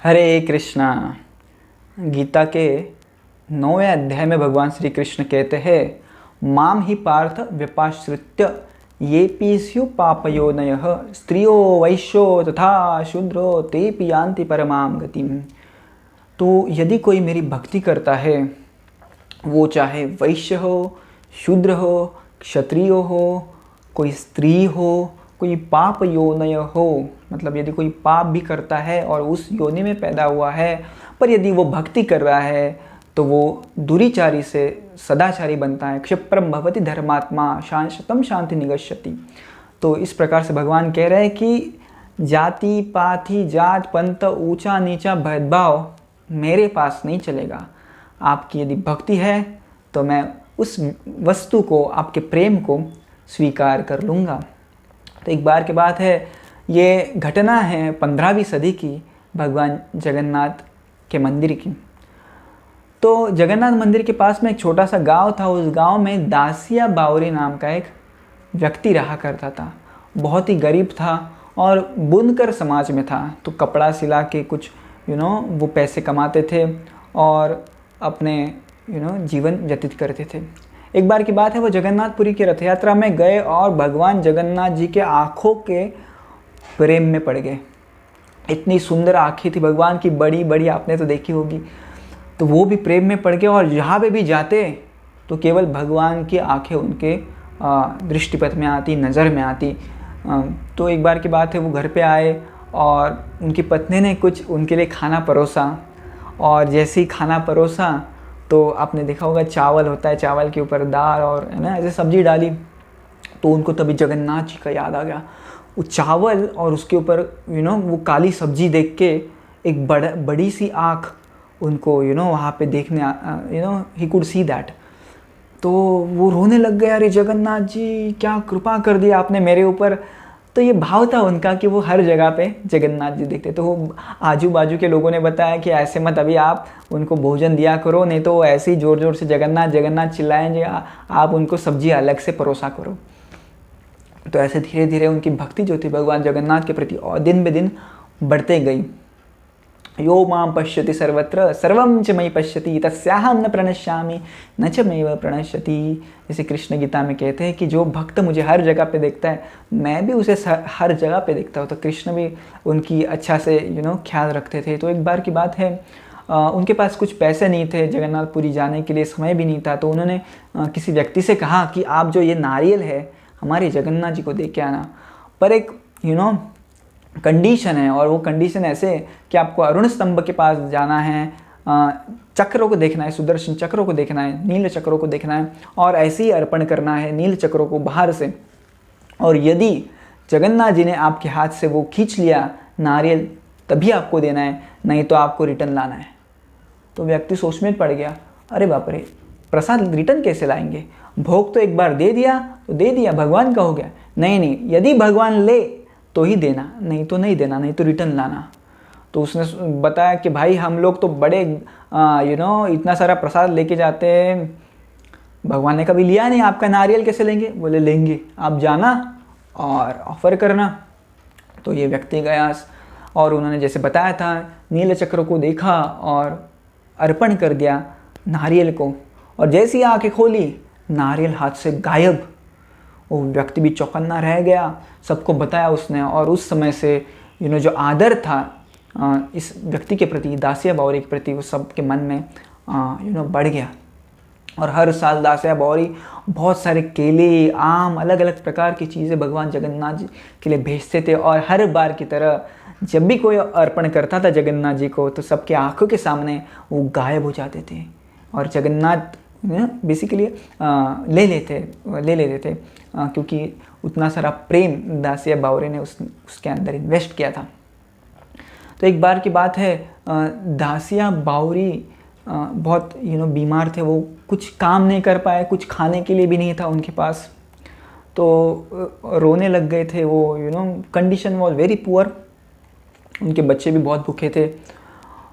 हरे कृष्णा। गीता के 9वें अध्याय में भगवान श्री कृष्ण कहते हैं, माम ही पार्थ व्यपाश्रित्य ये पीस्यु पापयोनयः स्त्रियो वैश्यो तथा शूद्रो तेपि यान्ति परमाम गतिम। तो यदि कोई मेरी भक्ति करता है, वो चाहे वैश्य हो, शूद्र हो, क्षत्रिय हो, कोई स्त्री हो, कोई पाप योनय हो, मतलब यदि कोई पाप भी करता है और उस योनि में पैदा हुआ है, पर यदि वो भक्ति कर रहा है तो वो दुरीचारी से सदाचारी बनता है। क्षिप्रम भवति धर्मात्मा शांतम शांति निगच्छति। तो इस प्रकार से भगवान कह रहे हैं कि जाति पाति जात पंथ ऊंचा नीचा भेदभाव मेरे पास नहीं चलेगा। आपकी यदि भक्ति है तो मैं उस वस्तु को, आपके प्रेम को स्वीकार कर लूँगा। तो एक बार की बात है, ये घटना है 15वीं सदी की, भगवान जगन्नाथ के मंदिर की। तो जगन्नाथ मंदिर के पास में एक छोटा सा गांव था। उस गांव में दासिया बावरी नाम का एक व्यक्ति रहा करता था। बहुत ही गरीब था और बुनकर समाज में था। तो कपड़ा सिला के कुछ वो पैसे कमाते थे और अपने जीवन व्यतीत करते थे। एक बार की बात है, वो जगन्नाथपुरी की रथ यात्रा में गए और भगवान जगन्नाथ जी के आँखों के प्रेम में पड़ गए। इतनी सुंदर आँखें थी भगवान की, बड़ी बड़ी, आपने तो देखी होगी। तो वो भी प्रेम में पड़ गए और जहाँ पे भी जाते तो केवल भगवान की आँखें उनके दृष्टिपथ में आती, नज़र में आती। तो एक बार की बात है, वो घर पे आए और उनकी पत्नी ने कुछ उनके लिए खाना परोसा। और जैसे ही खाना परोसा तो आपने देखा होगा, चावल होता है, चावल के ऊपर दाल और ऐसे सब्जी डाली। तो उनको तभी जगन्नाथ जी का याद आ गया। वो चावल और उसके ऊपर वो काली सब्जी देख के एक बड़ी सी आँख उनको वहाँ पे देखने ही कुड सी दैट। तो वो रोने लग गए, अरे जगन्नाथ जी, क्या कृपा कर दिया आपने मेरे ऊपर। तो ये भाव था उनका कि वो हर जगह पे जगन्नाथ जी दिखते। तो वो आजू बाजू के लोगों ने बताया कि ऐसे मत, अभी आप उनको भोजन दिया करो, नहीं तो वो ऐसे ही ज़ोर ज़ोर से जगन्नाथ जगन्नाथ चिल्लाएंगे, आप उनको सब्जी अलग से परोसा करो। तो ऐसे धीरे धीरे उनकी भक्ति जो थी भगवान जगन्नाथ के प्रति और दिन ब दिन बढ़ते गई। यो मां पश्यति सर्वत्र सर्वं च मयि पश्यति तस्याहं न प्रणश्यामि न च मयैव प्रणश्यति। जैसे कृष्ण गीता में कहते हैं कि जो भक्त मुझे हर जगह पे देखता है, मैं भी उसे हर जगह पे देखता हूँ। तो कृष्ण भी उनकी अच्छा से ख्याल रखते थे। तो एक बार की बात है, उनके पास कुछ पैसे नहीं थे, जगन्नाथपुरी जाने के लिए समय भी नहीं था। तो उन्होंने किसी व्यक्ति से कहा कि आप जो ये नारियल है हमारे जगन्नाथ जी को दे के आना, पर एक कंडीशन है। और वो कंडीशन ऐसे कि आपको अरुण स्तंभ के पास जाना है, चक्रों को देखना है, सुदर्शन चक्रों को देखना है, नील चक्रों को देखना है और ऐसे ही अर्पण करना है नील चक्रों को बाहर से। और यदि जगन्नाथ जी ने आपके हाथ से वो खींच लिया नारियल, तभी आपको देना है, नहीं तो आपको रिटर्न लाना है। तो व्यक्ति सोच में पड़ गया, अरे बाप रे, प्रसाद रिटर्न कैसे लाएंगे? भोग तो एक बार दे दिया तो दे दिया, भगवान का हो गया। नहीं, यदि भगवान ले तो ही देना, नहीं तो नहीं देना, नहीं तो रिटर्न लाना। तो उसने बताया कि भाई हम लोग तो बड़े इतना सारा प्रसाद लेके जाते हैं, भगवान ने कभी लिया नहीं, आपका नारियल कैसे लेंगे? बोले लेंगे, आप जाना और ऑफर करना। तो ये व्यक्ति गया और उन्होंने जैसे बताया था नील चक्र को देखा और अर्पण कर दिया नारियल को। और जैसी आंखें खोली, नारियल हाथ से गायब। वो व्यक्ति भी चौकन्ना रह गया। सबको बताया उसने और उस समय से जो आदर था इस व्यक्ति के प्रति, दासिया बावरी के प्रति, वो सबके मन में बढ़ गया। और हर साल दासिया बावरी बहुत सारे केले, आम, अलग अलग प्रकार की चीज़ें भगवान जगन्नाथ जी के लिए भेजते थे। और हर बार की तरह जब भी कोई अर्पण करता था जगन्नाथ जी को, तो सबके आंखों के सामने वो गायब हो जाते थे और जगन्नाथ बेसिकली ले लेते थे, क्योंकि उतना सारा प्रेम दासिया बावरी ने उसके अंदर इन्वेस्ट किया था। तो एक बार की बात है, दासिया बावरी बहुत बीमार थे। वो कुछ काम नहीं कर पाए, कुछ खाने के लिए भी नहीं था उनके पास। तो रोने लग गए थे वो। Condition was very poor. उनके बच्चे भी बहुत भूखे थे।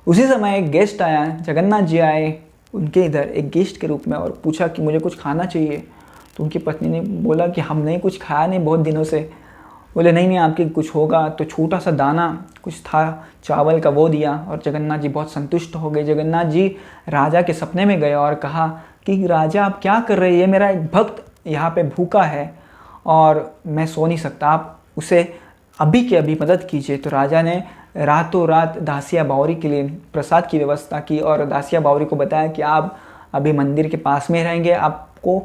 उसी समय एक गेस्ट आया, जगन्नाथ जी आए उनके इधर एक गेस्ट के रूप में और पूछा कि मुझे कुछ खाना चाहिए। तो उनकी पत्नी ने बोला कि हमने कुछ खाया नहीं बहुत दिनों से। बोले नहीं नहीं आपके कुछ होगा। तो छोटा सा दाना कुछ था चावल का वो दिया और जगन्नाथ जी बहुत संतुष्ट हो गए। जगन्नाथ जी राजा के सपने में गए और कहा कि राजा आप क्या कर रहे हैं, ये मेरा एक भक्त यहाँ पे भूखा है और मैं सो नहीं सकता, आप उसे अभी के अभी मदद कीजिए। तो राजा ने रातों रात दासिया बावरी के लिए प्रसाद की व्यवस्था की और दासिया बावरी को बताया कि आप अभी मंदिर के पास में रहेंगे, आपको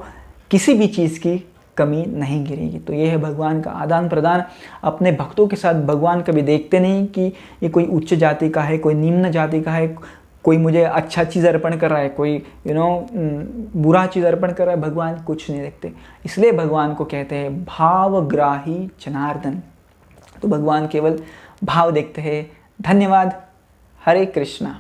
किसी भी चीज़ की कमी नहीं गिरेगी। तो ये है भगवान का आदान प्रदान। अपने भक्तों के साथ भगवान कभी देखते नहीं कि ये कोई उच्च जाति का है, कोई निम्न जाति का है, कोई मुझे अच्छा चीज़ अर्पण कर रहा है, कोई बुरा चीज़ अर्पण कर रहा है। भगवान कुछ नहीं देखते, इसलिए भगवान को कहते हैं भावग्राही जनार्दन। तो भगवान केवल भाव देखते हैं। धन्यवाद। हरे कृष्णा।